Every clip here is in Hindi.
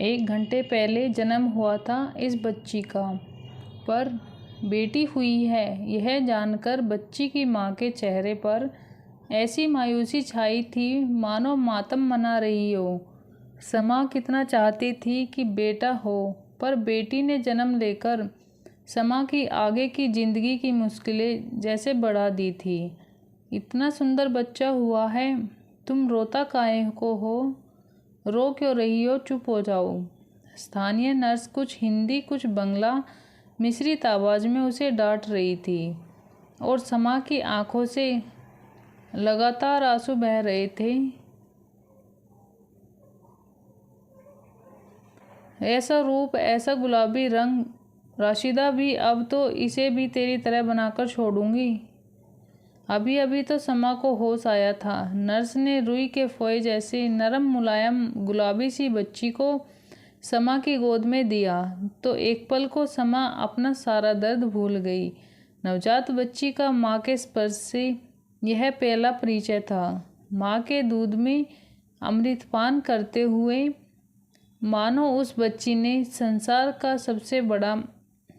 1 घंटे पहले जन्म हुआ था इस बच्ची का, पर बेटी हुई है यह जानकर बच्ची की माँ के चेहरे पर ऐसी मायूसी छाई थी मानो मातम मना रही हो। समा कितना चाहती थी कि बेटा हो, पर बेटी ने जन्म लेकर समा की आगे की जिंदगी की मुश्किलें जैसे बढ़ा दी थी। इतना सुंदर बच्चा हुआ है, तुम रोता काहे को हो? रो क्यों रही हो? चुप हो जाओ। स्थानीय नर्स कुछ हिंदी कुछ बंगला मिश्रित आवाज में उसे डांट रही थी और समा की आंखों से लगातार आंसू बह रहे थे। ऐसा रूप, ऐसा गुलाबी रंग, राशिदा भी, अब तो इसे भी तेरी तरह बनाकर छोड़ूंगी। अभी अभी तो समा को होश आया था। नर्स ने रुई के फोए जैसे नरम मुलायम गुलाबी सी बच्ची को समा की गोद में दिया तो एक पल को समा अपना सारा दर्द भूल गई। नवजात बच्ची का माँ के स्पर्श से यह पहला परिचय था। माँ के दूध में अमृतपान करते हुए मानो उस बच्ची ने संसार का सबसे बड़ा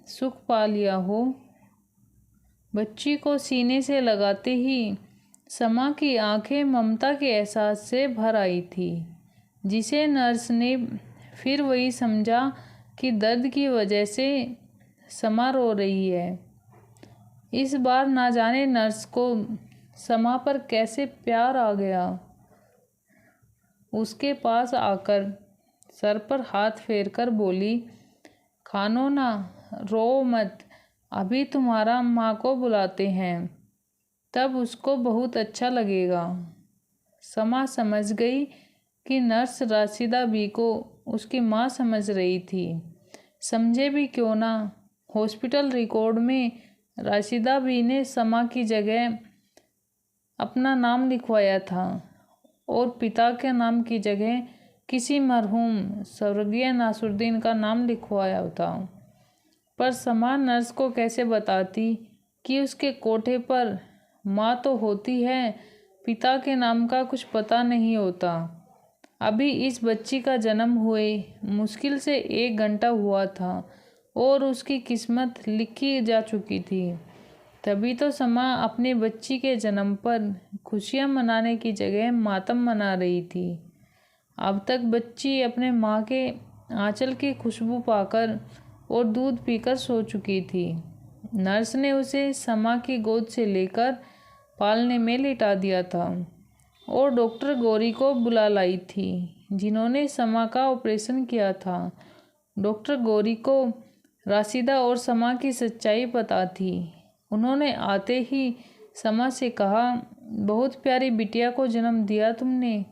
सुख पा लिया हो। बच्ची को सीने से लगाते ही समा की आंखें ममता के एहसास से भर आई थी, जिसे नर्स ने फिर वही समझा कि दर्द की वजह से समा रो रही है। इस बार ना जाने नर्स को समा पर कैसे प्यार आ गया। उसके पास आकर सर पर हाथ फेरकर बोली, खानो ना, रो मत, अभी तुम्हारा माँ को बुलाते हैं, तब उसको बहुत अच्छा लगेगा। समा समझ गई कि नर्स राशिदा बी को उसकी माँ समझ रही थी। समझे भी क्यों ना, हॉस्पिटल रिकॉर्ड में राशिदा बी ने समा की जगह अपना नाम लिखवाया था और पिता के नाम की जगह किसी मरहूम स्वर्गीय नासुद्दीन का नाम लिखवाया था। पर समा नर्स को कैसे बताती कि उसके कोठे पर माँ तो होती है, पिता के नाम का कुछ पता नहीं होता। अभी इस बच्ची का जन्म हुए मुश्किल से 1 घंटा हुआ था और उसकी किस्मत लिखी जा चुकी थी। तभी तो समा अपनी बच्ची के जन्म पर खुशियाँ मनाने की जगह मातम मना रही थी। अब तक बच्ची अपने माँ के आंचल की खुशबू पाकर और दूध पीकर सो चुकी थी। नर्स ने उसे समा की गोद से लेकर पालने में लिटा दिया था और डॉक्टर गौरी को बुला लाई थी, जिन्होंने समा का ऑपरेशन किया था। डॉक्टर गौरी को राशिदा और समा की सच्चाई पता थी। उन्होंने आते ही समा से कहा, बहुत प्यारी बिटिया को जन्म दिया तुमने।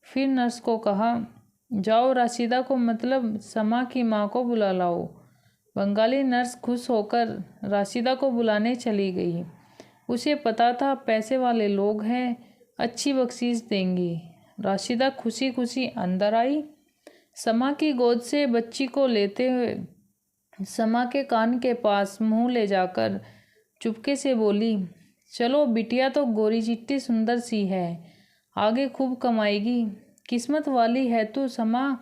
फिर नर्स को कहा, जाओ राशिदा को मतलब समा की माँ को बुला लाओ। बंगाली नर्स खुश होकर राशिदा को बुलाने चली गई। उसे पता था पैसे वाले लोग हैं, अच्छी बख्शीश देंगे। राशिदा खुशी खुशी अंदर आई। समा की गोद से बच्ची को लेते हुए समा के कान के पास मुंह ले जाकर चुपके से बोली, चलो बिटिया तो गोरी चिट्टी सुंदर सी है, आगे खूब कमाएगी। किस्मत वाली है तू समा,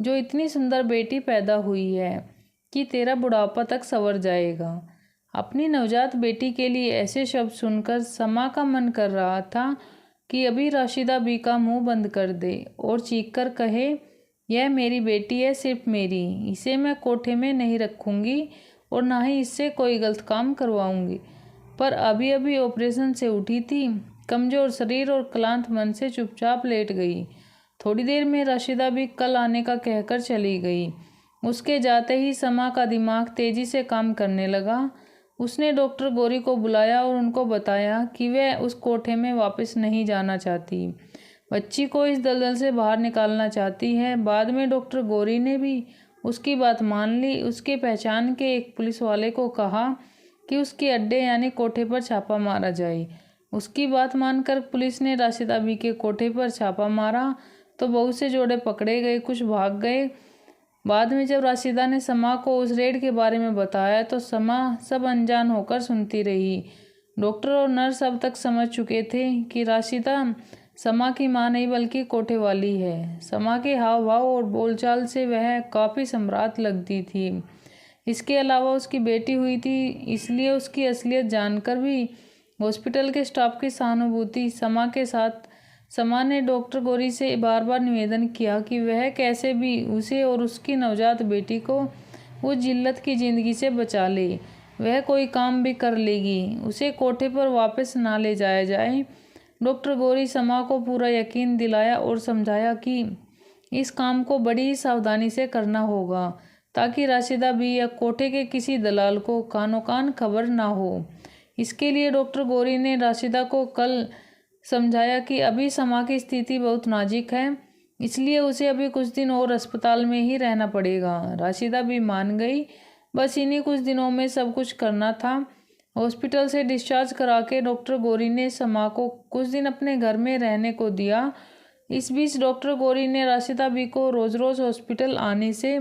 जो इतनी सुंदर बेटी पैदा हुई है कि तेरा बुढ़ापा तक संवर जाएगा। अपनी नवजात बेटी के लिए ऐसे शब्द सुनकर समा का मन कर रहा था कि अभी राशिदा बी का मुंह बंद कर दे और चीखकर कहे, यह मेरी बेटी है, सिर्फ मेरी, इसे मैं कोठे में नहीं रखूंगी और ना ही इससे कोई गलत काम करवाऊंगी। पर अभी अभी ऑपरेशन से उठी थी, कमजोर शरीर और क्लांत मन से चुपचाप लेट गई। थोड़ी देर में राशिदा भी कल आने का कहकर चली गई। उसके जाते ही समा का दिमाग तेजी से काम करने लगा। उसने डॉक्टर गौरी को बुलाया और उनको बताया कि वह उस कोठे में वापस नहीं जाना चाहती, बच्ची को इस दलदल से बाहर निकालना चाहती है। बाद में डॉक्टर गौरी ने भी उसकी बात मान ली। उसके पहचान के एक पुलिस वाले को कहा कि उसके अड्डे यानी कोठे पर छापा मारा जाए। उसकी बात मानकर पुलिस ने राशिदा बी के कोठे पर छापा मारा तो बहुत से जोड़े पकड़े गए, कुछ भाग गए। बाद में जब राशिदा ने समा को उस रेड के बारे में बताया तो समा सब अनजान होकर सुनती रही। डॉक्टर और नर्स अब तक समझ चुके थे कि राशिदा समा की माँ नहीं बल्कि कोठे वाली है। समा के हाव भाव और बोलचाल से वह काफ़ी सम्राट लगती थी। इसके अलावा उसकी बेटी हुई थी, इसलिए उसकी असलियत जानकर भी हॉस्पिटल के स्टाफ की सहानुभूति समा के साथ समा ने डॉक्टर गौरी से बार बार निवेदन किया कि वह कैसे भी उसे और उसकी नवजात बेटी को उस जिल्लत की ज़िंदगी से बचा ले। वह कोई काम भी कर लेगी, उसे कोठे पर वापस ना ले जाया जाए। डॉक्टर गौरी समा को पूरा यकीन दिलाया और समझाया कि इस काम को बड़ी ही सावधानी से करना होगा ताकि राशिदा भी या कोठे के किसी दलाल को कानो कान खबर ना हो। इसके लिए डॉक्टर गौरी ने राशिदा को कल समझाया कि अभी समा की स्थिति बहुत नाजुक है, इसलिए उसे अभी कुछ दिन और अस्पताल में ही रहना पड़ेगा। राशिदा भी मान गई। बस इन्हीं कुछ दिनों में सब कुछ करना था। हॉस्पिटल से डिस्चार्ज करा के डॉक्टर गौरी ने समा को कुछ दिन अपने घर में रहने को दिया। इस बीच डॉक्टर गौरी ने राशिदा बी को रोज़ रोज़ हॉस्पिटल आने से